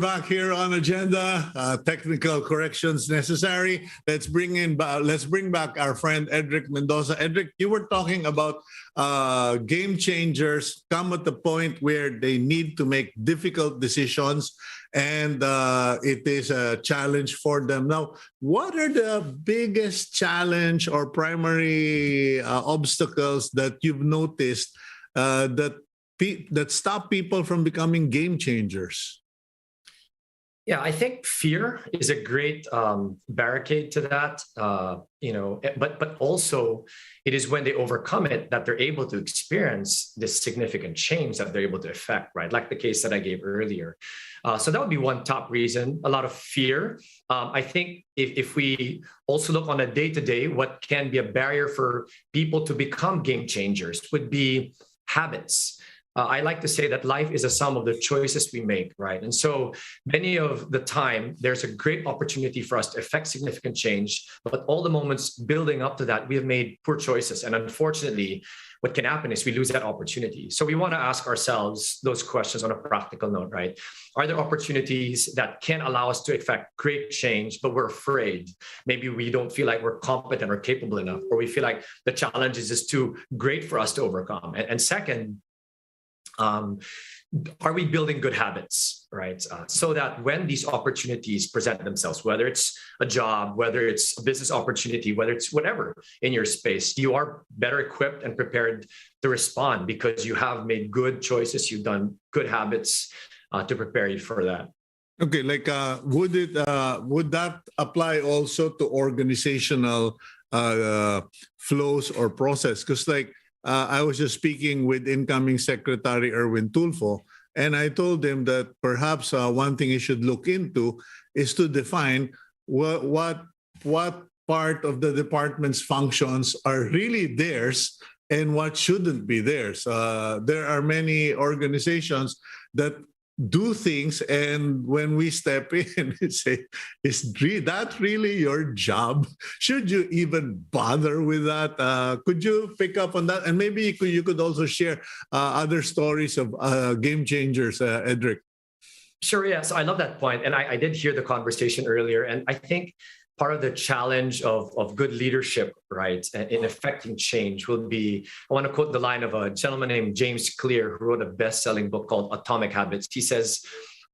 back here on agenda. Technical corrections necessary. Let's bring back our friend Edric Mendoza. Edric, you were talking about game changers come at the point where they need to make difficult decisions, and it is a challenge for them. Now, what are the biggest challenge or primary obstacles that you've noticed that stop people from becoming game changers? Yeah, I think fear is a great barricade to that. But also it is when they overcome it that they're able to experience this significant change that they're able to affect, right? Like the case that I gave earlier. So that would be one top reason, a lot of fear. I think if we also look on a day-to-day, what can be a barrier for people to become game changers would be habits. I like to say that life is a sum of the choices we make, right? And so many of the time, there's a great opportunity for us to affect significant change, but all the moments building up to that, we have made poor choices. And unfortunately, what can happen is we lose that opportunity. So we want to ask ourselves those questions on a practical note, right? Are there opportunities that can allow us to affect great change, but we're afraid? Maybe we don't feel like we're competent or capable enough, or we feel like the challenge is just too great for us to overcome. And second, are we building good habits, right? So that when these opportunities present themselves, whether it's a job, whether it's a business opportunity, whether it's whatever in your space, you are better equipped and prepared to respond because you have made good choices, you've done good habits to prepare you for that. Okay, like would that apply also to organizational flows or process? Because I was just speaking with incoming Secretary Erwin Tulfo, and I told him that perhaps one thing he should look into is to define what part of the department's functions are really theirs and what shouldn't be theirs. There are many organizations that do things, and when we step in and say, is that really your job? Should you even bother with that? Could you pick up on that? And maybe you could also share other stories of game changers, Edric. Sure, yeah. So I love that point. And I did hear the conversation earlier. And I think part of the challenge of good leadership, right, in affecting change will be, I want to quote the line of a gentleman named James Clear, who wrote a best-selling book called Atomic Habits. He says,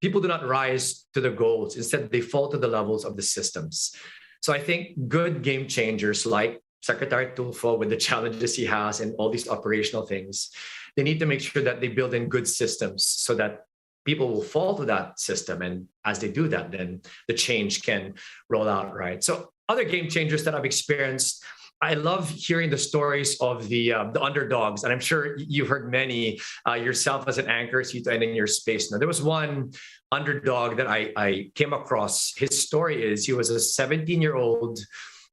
people do not rise to the goals. Instead, they fall to the levels of the systems. So I think good game changers like Secretary Tulfo, with the challenges he has and all these operational things, they need to make sure that they build in good systems so that people will fall to that system. And as they do that, then the change can roll out, right? So other game changers that I've experienced, I love hearing the stories of the underdogs. And I'm sure you've heard many yourself as an anchor, Cito, and in your space. Now, there was one underdog that I came across. His story is he was a 17-year-old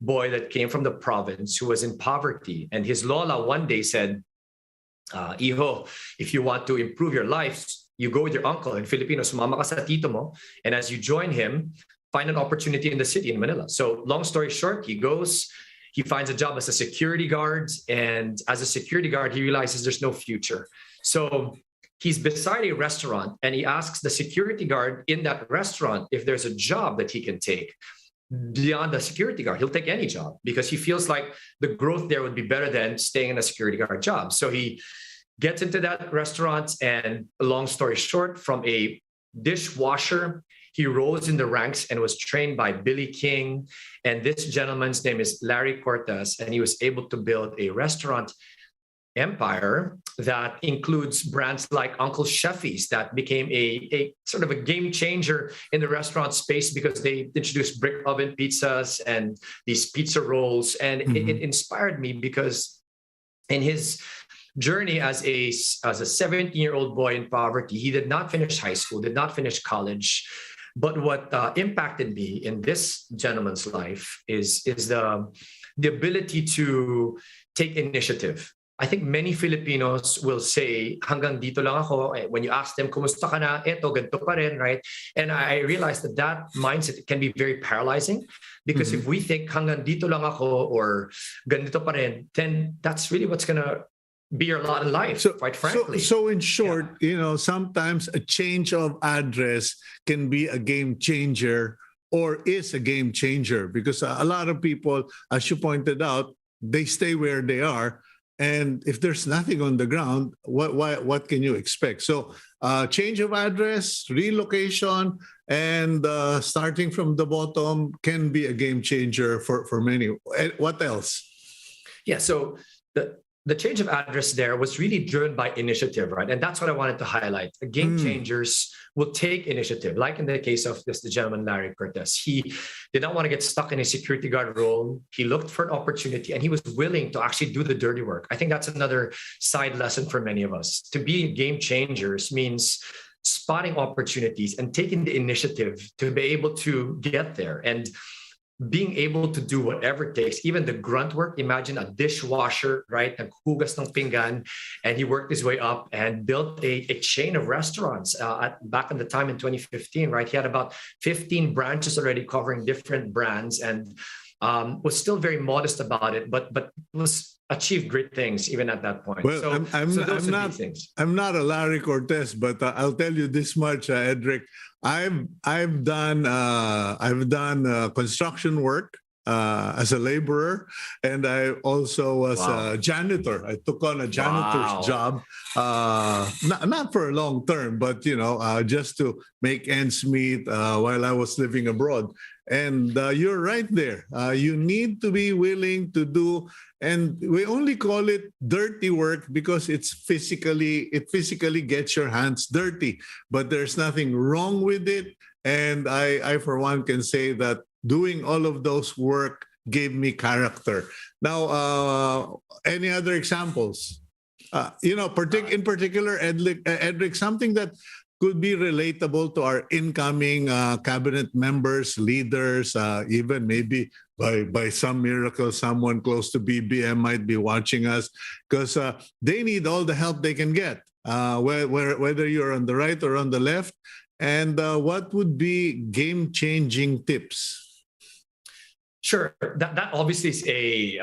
boy that came from the province who was in poverty. And his lola one day said, Iho, if you want to improve your life, you go with your uncle. In Filipino, sumama ka sa tito mo. And as you join him, find an opportunity in the city in Manila. So long story short, he goes, he finds a job as a security guard. And as a security guard, he realizes there's no future. So he's beside a restaurant and he asks the security guard in that restaurant if there's a job that he can take. Beyond the security guard, he'll take any job because he feels like the growth there would be better than staying in a security guard job. So he gets into that restaurant, and long story short, from a dishwasher, he rose in the ranks and was trained by Billy King. And this gentleman's name is Larry Cortes, and he was able to build a restaurant empire that includes brands like Uncle Sheffy's that became a sort of a game changer in the restaurant space because they introduced brick oven pizzas and these pizza rolls. And it inspired me because in his journey as a 17-year-old boy in poverty, he did not finish high school, did not finish college. But what impacted me in this gentleman's life is the ability to take initiative. I think many Filipinos will say, hanggang dito lang ako. When you ask them, kumusta ka na? Eto, ganito pa rin, right? And I realized that mindset can be very paralyzing because if we think hanggang dito lang ako or ganito pa rin, then that's really what's going to be your lot in life, quite frankly. So in short, sometimes a change of address can be a game changer or is a game changer because a lot of people, as you pointed out, they stay where they are. And if there's nothing on the ground, what can you expect? So change of address, relocation, and starting from the bottom can be a game changer for many. What else? Yeah, so the change of address there was really driven by initiative, right? And that's what I wanted to highlight. The game changers will take initiative, like in the case of the gentleman, Larry Cortes. He did not want to get stuck in a security guard role. He looked for an opportunity and he was willing to actually do the dirty work. I think that's another side lesson for many of us. To be game changers means spotting opportunities and taking the initiative to be able to get there. And being able to do whatever it takes, even the grunt work. Imagine a dishwasher, right? Naghugas ng pinggan, and he worked his way up and built a chain of restaurants back in the time in 2015, right? He had about 15 branches already covering different brands and was still very modest about it, but was achieved great things even at that point. Well, I'm not a Larry Cortes, but I'll tell you this much, Edric. I've done construction work as a laborer, and I also was a janitor. I took on a janitor's job, not for a long term, but just to make ends meet while I was living abroad. And you're right there. You need to be willing to do, and we only call it dirty work because it physically gets your hands dirty. But there's nothing wrong with it. And I for one, can say that doing all of those work gave me character. Now, any other examples? In particular, Edric, something that could be relatable to our incoming cabinet members, leaders, even maybe by some miracle, someone close to BBM might be watching us because they need all the help they can get, whether you're on the right or on the left. And what would be game-changing tips? Sure. That obviously is a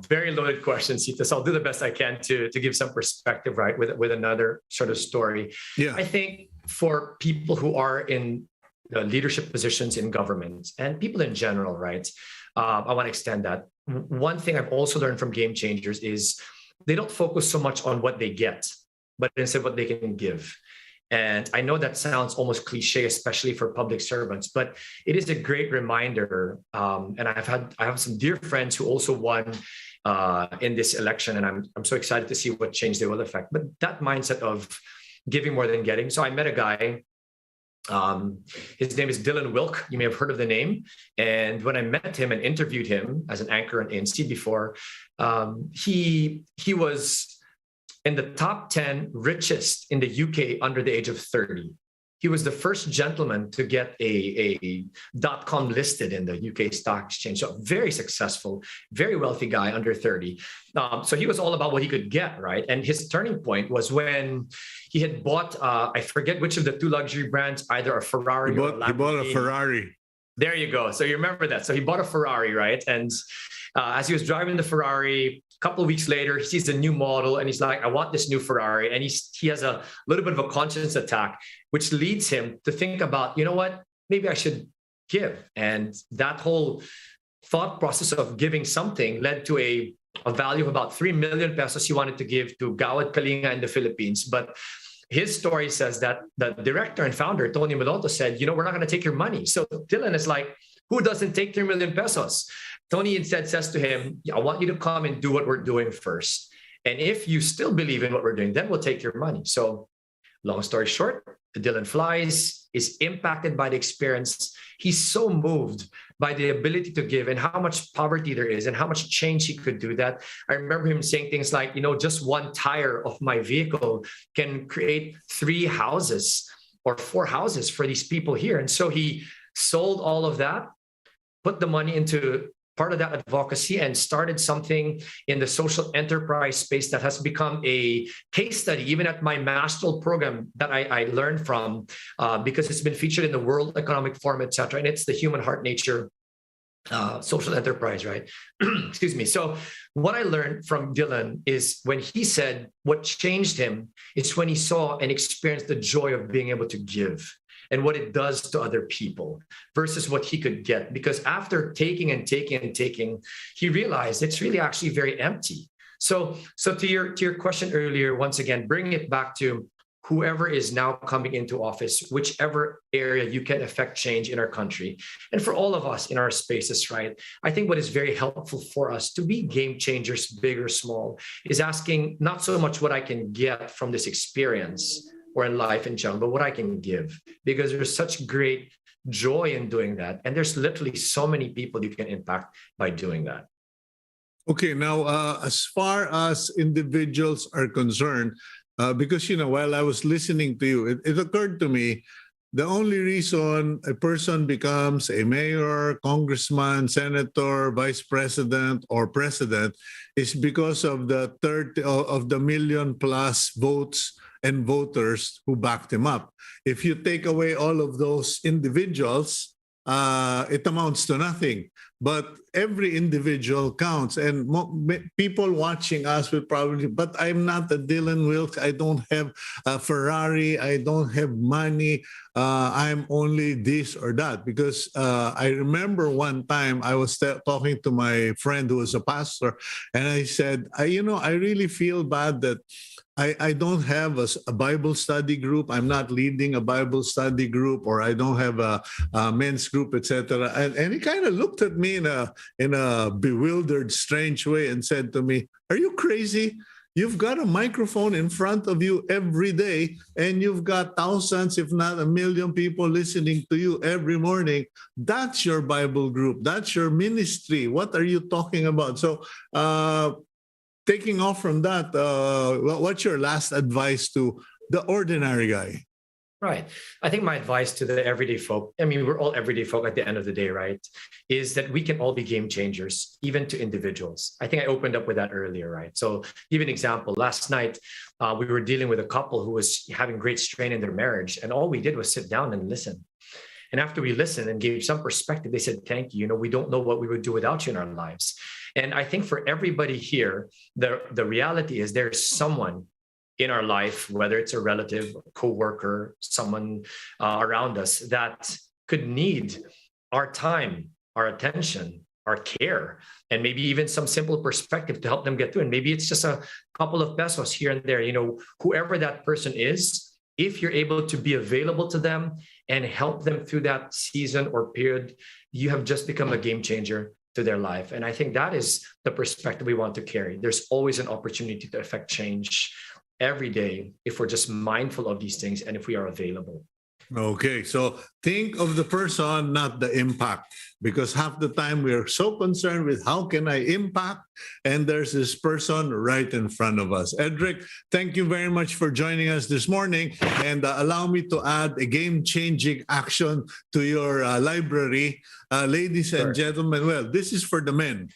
very loaded question, Cito. So I'll do the best I can to give some perspective, right, with another sort of story. Yeah. I think for people who are in leadership positions in government and people in general, right, I want to extend that. One thing I've also learned from game changers is they don't focus so much on what they get, but instead what they can give. And I know that sounds almost cliche, especially for public servants, but it is a great reminder. And I have some dear friends who also won in this election, and I'm so excited to see what change they will affect. But that mindset of giving more than getting. So I met a guy. His name is Dylan Wilk. You may have heard of the name. And when I met him and interviewed him as an anchor on ANC before, he was in the top 10 richest in the UK under the age of 30. He was the first gentleman to get a .com listed in the UK stock exchange. So very successful, very wealthy guy under 30. So he was all about what he could get, right? And his turning point was when he had bought, I forget which of the two luxury brands, either a Ferrari or a Lamborghini. He bought a Ferrari. There you go. So you remember that. So he bought a Ferrari, right? And as he was driving the Ferrari, a couple of weeks later, he sees the new model and he's like, I want this new Ferrari. And he has a little bit of a conscience attack, which leads him to think about, you know what, maybe I should give. And that whole thought process of giving something led to a value of about 3 million pesos he wanted to give to Gawad Kalinga in the Philippines. But his story says that the director and founder, Tony Melonto, said, we're not going to take your money. So Dylan is like, who doesn't take 3 million pesos? Tony instead says to him, I want you to come and do what we're doing first. And if you still believe in what we're doing, then we'll take your money. So long story short, Dylan flies, is impacted by the experience. He's so moved by the ability to give and how much poverty there is and how much change he could do that. I remember him saying things like, just one tire of my vehicle can create 3 houses or 4 houses for these people here. And so he sold all of that, put the money into part of that advocacy and started something in the social enterprise space that has become a case study, even at my master's program that I learned from, because it's been featured in the World Economic Forum, et cetera. And it's the human heart nature social enterprise, right? Excuse me. So what I learned from Dylan is when he said what changed him is when he saw and experienced the joy of being able to give and what it does to other people versus what he could get. Because after taking and taking and taking, he realized it's really actually very empty. So to your question earlier, once again, bringing it back to whoever is now coming into office, whichever area you can affect change in our country, and for all of us in our spaces, right? I think what is very helpful for us to be game changers, big or small, is asking not so much what I can get from this experience or in life in general, but what I can give, because there's such great joy in doing that. And there's literally so many people you can impact by doing that. Okay, now as far as individuals are concerned, because, while I was listening to you, it occurred to me the only reason a person becomes a mayor, congressman, senator, vice president, or president is because of the million plus votes and voters who backed him up. If you take away all of those individuals, it amounts to nothing. But every individual counts, and people watching us will probably, but I'm not a Dylan Wilkes. I don't have a Ferrari. I don't have money. I'm only this or that. Because I remember one time I was talking to my friend who was a pastor, and I said, I really feel bad that I don't have a Bible study group. I'm not leading a Bible study group, or I don't have a men's group, etc. And he kind of looked at me in a bewildered, strange way and said to me, "Are you crazy? You've got a microphone in front of you every day, and you've got thousands, if not a million people listening to you every morning. That's your Bible group. That's your ministry. What are you talking about?" So, taking off from that, what's your last advice to the ordinary guy? Right. I think my advice to the everyday folk, I mean, we're all everyday folk at the end of the day, right? Is that we can all be game changers, even to individuals. I think I opened up with that earlier, right? So give an example. Last night, we were dealing with a couple who was having great strain in their marriage. And all we did was sit down and listen. And after we listened and gave some perspective, they said, "Thank you. We don't know what we would do without you in our lives." And I think for everybody here, the reality is there's someone in our life, whether it's a relative, a coworker, someone around us that could need our time, our attention, our care, and maybe even some simple perspective to help them get through. And maybe it's just a couple of pesos here and there, whoever that person is, if you're able to be available to them and help them through that season or period, you have just become a game changer to their life. And I think that is the perspective we want to carry. There's always an opportunity to affect change every day if we're just mindful of these things and if we are available. Okay, so think of the person, not the impact, because half the time we are so concerned with how can I impact, and there's this person right in front of us. Edric, thank you very much for joining us this morning, and allow me to add a game-changing action to your library. Ladies and gentlemen, well, this is for the men.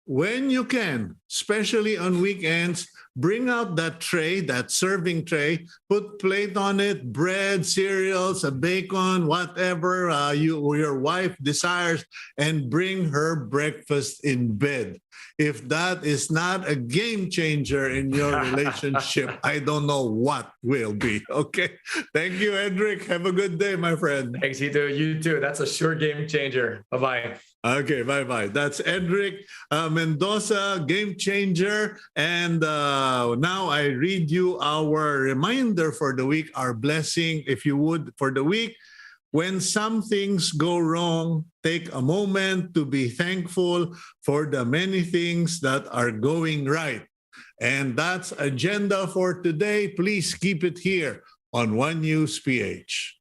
When you can, especially on weekends, bring out that tray, that serving tray, put plate on it, bread, cereals, a bacon, whatever your wife desires, and bring her breakfast in bed. If that is not a game changer in your relationship, I don't know what will be. Okay. Thank you, Edric. Have a good day, my friend. Thanks, Cito. You too. That's a sure game changer. Bye-bye. Okay, bye-bye. That's Edric Mendoza, game changer. And now I read you our reminder for the week, our blessing, if you would, for the week. When some things go wrong, take a moment to be thankful for the many things that are going right. And that's agenda for today. Please keep it here on One News PH.